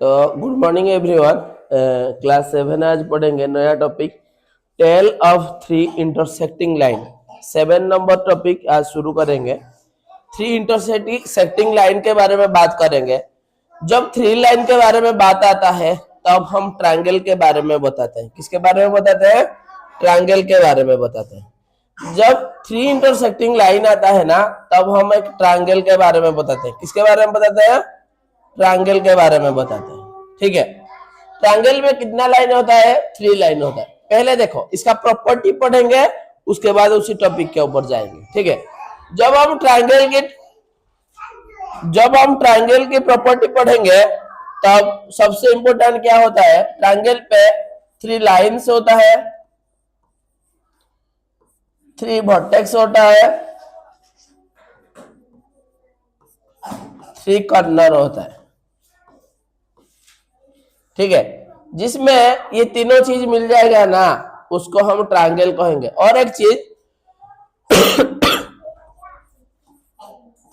तो good morning everyone. Class 7 आज पढ़ेंगे नया topic tale of three intersecting line. 7 number topic आज शुरू करेंगे। थ्री इंटरसेक्टिंग लाइन के बारे में बात करेंगे। जब थ्री लाइन के बारे में बात आता है तब हम ट्रायंगल के बारे में बताते हैं। किसके बारे में बताते हैं? ट्रायंगल के बारे में बताते हैं। जब थ्री इंटरसेक्टिंग लाइन आता है ना तब हम एक ट्रायंगल के बारे में बताते हैं। किसके बारे में बताते हैं? ट्रायंगल के बारे में बताते हैं। ठीक है, ट्रायंगल में कितना लाइन होता है? 3 लाइन होता है। पहले देखो इसका प्रॉपर्टी पढ़ेंगे, उसके बाद उसी टॉपिक के ऊपर जाएंगे। ठीक है, जब हम ट्रायंगल की प्रॉपर्टी पढ़ेंगे तब सबसे इंपॉर्टेंट क्या होता है? ट्रायंगल पे 3 लाइन्स होता है, 3 वर्टेक्स होता है, 3 कॉर्नर होता है। ठीक है, जिसमें ये तीनों चीज मिल जाएगा ना उसको हम ट्रायंगल कहेंगे। और एक चीज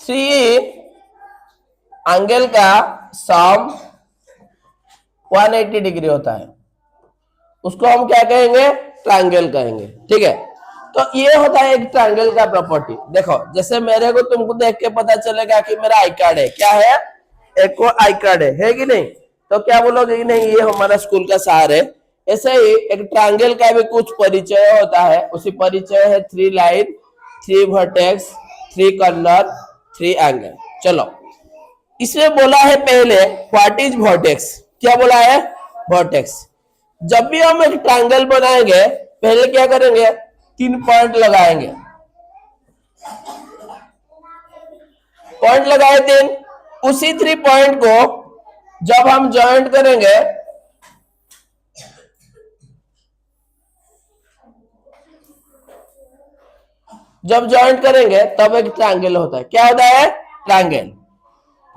3 एंगल का सम 180 डिग्री होता है, उसको हम क्या कहेंगे? ट्रायंगल कहेंगे। ठीक है, तो ये होता है एक ट्रायंगल का प्रॉपर्टी। देखो जैसे मेरे को तुमको देख के पता चलेगा कि मेरा आई कार्ड है। क्या है? एक को आई कार्ड है कि नहीं? तो क्या बोलोगे कि नहीं ये हमारा स्कूल का सार है। ऐसे ही एक ट्रायंगल का भी कुछ परिचय होता है। उसी परिचय है 3 लाइन, 3 वर्टेक्स, 3 कॉर्नर, 3 एंगल। चलो इसमें बोला है पहले व्हाट इज वर्टेक्स। क्या बोला है? वर्टेक्स। जब भी हम एक ट्रायंगल बनाएंगे पहले क्या करेंगे? 3 पॉइंट लगाएंगे। पॉइंट लगाए 3, उसी 3 पॉइंट को जब हम ज्वाइंट करेंगे तब एक ट्रायंगल होता है। क्या होता है? Triangle.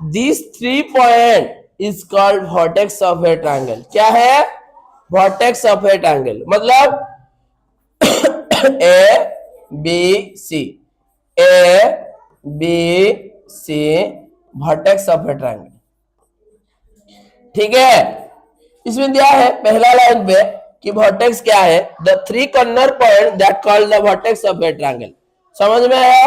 This 3 point is called vertex of a triangle. क्या है? Vertex of a triangle. मतलब A B C, A B C vertex of a triangle. ठीक है, इसमें दिया है पहला लाइन पे कि वर्टेक्स क्या है? The 3 corner point that called the vertex of a triangle. समझ में आया?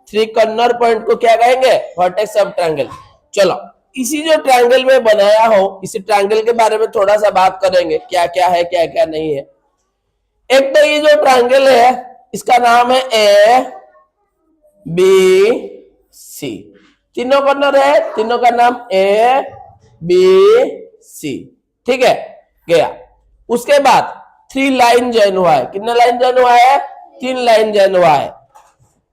3 कॉर्नर पॉइंट को क्या कहेंगे? Vertex of triangle. चलो इसी जो ट्रायंगल में बनाया हो इसी ट्रायंगल के बारे में थोड़ा सा बात करेंगे, क्या क्या है क्या क्या नहीं है। एक तो ये जो ट्रायंगल है इसका नाम है ए बी सी। तीनों कॉर्नर है, तीनों का नाम ए बी सी। ठीक है, गया। उसके बाद 3 लाइन ज्वाइन हुआ है। कितने लाइन ज्वाइन हुआ है? 3 लाइन ज्वाइन हुआ है।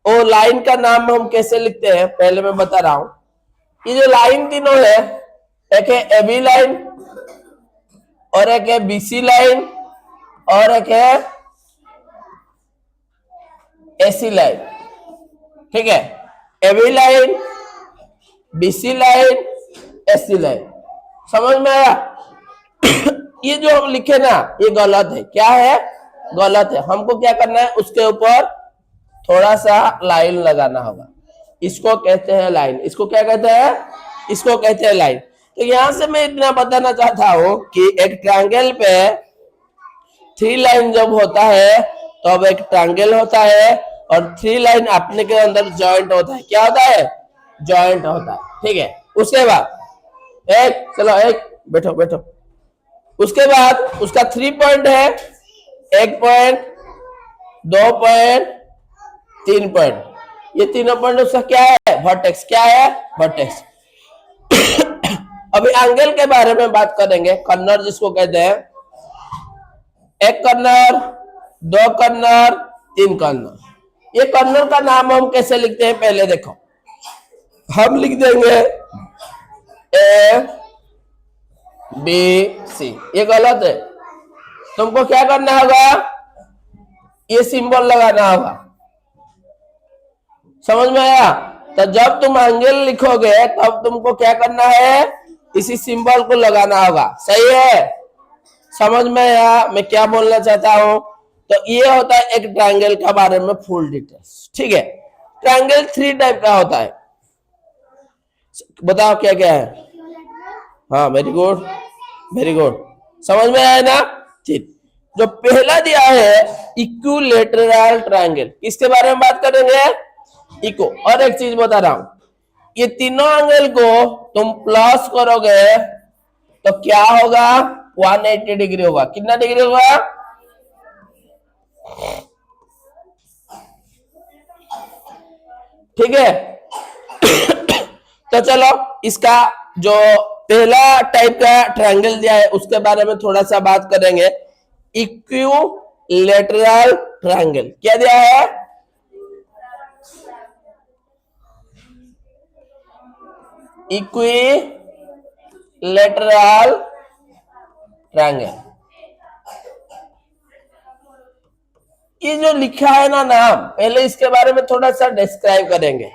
वो लाइन का नाम हम कैसे लिखते हैं पहले मैं बता रहा हूं। ये जो लाइन तीनों है, एक है ए बी लाइन, और एक है बी सी लाइन, और एक है एसी लाइन। ठीक है, A B line, B C line, AC line. समझ में आया? ये जो हम लिखे ना ये गलत है। क्या है? गलत है। हमको क्या करना है? उसके ऊपर थोड़ा सा लाइन लगाना होगा। इसको कहते हैं लाइन। इसको क्या कहते हैं? इसको कहते हैं लाइन। तो यहां से मैं इतना बताना चाहता हूं कि एक ट्रायंगल पे 3 लाइन जब होता है तो अब एक ट्रायंगल होता है, और 3 लाइन अपने के अंदर जॉइंट होता है। क्या होता है? जॉइंट होता है। ठीक है, उसके बाद बैठो बैठो। उसके बाद उसका 3 पॉइंट है, 1 पॉइंट, 2 पॉइंट, 3 पॉइंट। ये तीनों पॉइंट उसका क्या है? वर्टेक्स। क्या है? वर्टेक्स। अभी एंगल के बारे में बात करेंगे। कॉर्नर जिसको कहते हैं, 1 कॉर्नर, 2 कॉर्नर, 3 कॉर्नर। ये कॉर्नर का नाम हम कैसे लिखते हैं पहले देखो। हम लिख देंगे ए बी सी। ये गलत है। तुमको क्या करना होगा? ये सिंबल लगाना होगा। समझ में आया? तो जब तुम एंगल लिखोगे तब तुमको क्या करना है? इसी सिंबल को लगाना होगा। सही है? समझ में आया मैं क्या बोलना चाहता हूं? तो ये होता है एक ट्रायंगल के बारे में फुल डिटेल्स। ठीक है, ट्रायंगल 3 टाइप का होता है। बताओ क्या क्या है? हाँ वेरी गुड, वेरी गुड, समझ में आया ना। ठीक, जो पहला दिया है इक्विलैटरल ट्रायंगल, किसके बारे में बात करेंगे, इको। और एक चीज बता रहा हूं, ये तीनों एंगल को तुम प्लस करोगे तो क्या होगा, 180 डिग्री होगा। कितना डिग्री होगा, ठीक है। तो चलो इसका जो पहला टाइप का ट्रायंगल दिया है उसके बारे में थोड़ा सा बात करेंगे। इक्विलैटरल ट्रायंगल क्या दिया है, इक्विलैटरल ट्रायंगल। ये जो लिखा है ना नाम, पहले इसके बारे में थोड़ा सा डिस्क्राइब करेंगे।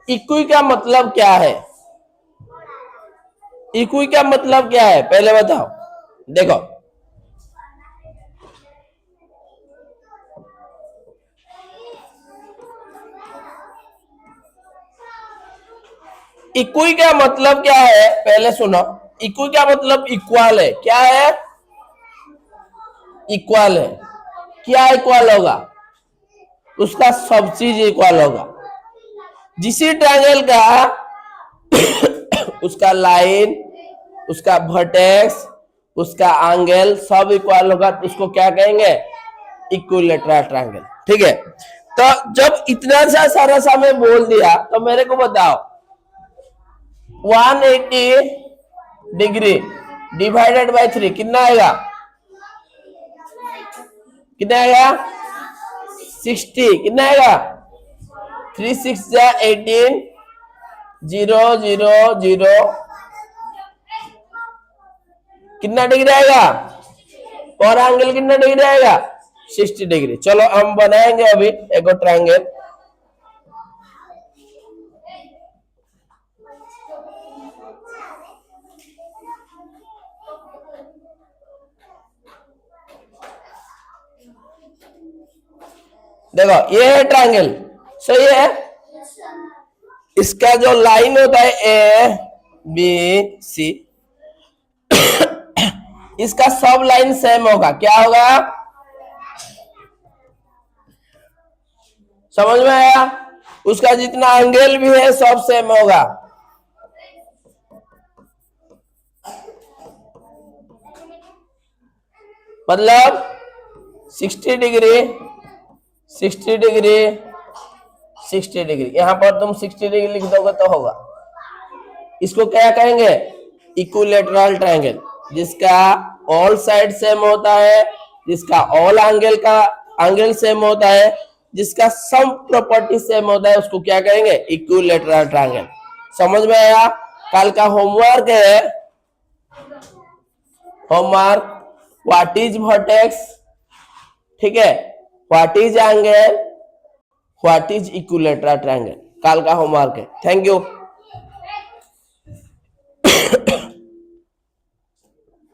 इक्वी का मतलब क्या है, इक्वी का मतलब क्या है पहले बताओ। देखो इक्वी का मतलब क्या है, पहले सुनो। इक्वी का मतलब इक्वल है, क्या है, इक्वल है। क्या इक्वल होगा, उसका सब चीज इक्वल होगा। जिस ट्रायंगल का उसका लाइन, उसका वर्टेक्स, उसका एंगल सब इक्वल होगा तो उसको क्या कहेंगे, इक्विलैटरल ट्रायंगल। ठीक है, तो जब इतना सा सारा सा मैं बोल दिया तो मेरे को बताओ 180 डिग्री डिवाइडेड बाय 3 कितना आएगा, कितना आएगा 60, कितना आएगा 3 6 जा 18 0 0 0, कितना डिग्री आएगा, और एंगल कितना डिग्री आएगा 60 डिग्री। चलो हम बनाएंगे अभी एक और ट्रायंगल। देखो ये है ट्रायंगल, सही है। इसका जो लाइन होता है ए बी सी, इसका सब लाइन सेम होगा, क्या होगा, समझ में आया। उसका जितना एंगल भी है सब सेम होगा। मतलब 60 डिग्री 60 डिग्री 60 डिग्री, यहां पर तुम 60 डिग्री लिख दोगे तो होगा। इसको क्या कहेंगे, इक्विलैटरल ट्रायंगल, जिसका ऑल साइड सेम होता है, जिसका ऑल एंगल का एंगल सेम होता है, जिसका सम प्रॉपर्टी सेम होता है, उसको क्या कहेंगे, इक्विलैटरल ट्रायंगल। समझ में आया। कल का होमवर्क है, होमवर्क व्हाट इज वर्टेक्स, ठीक है, what is angle, what is equilateral triangle, कल का होमवर्क है। Thank you.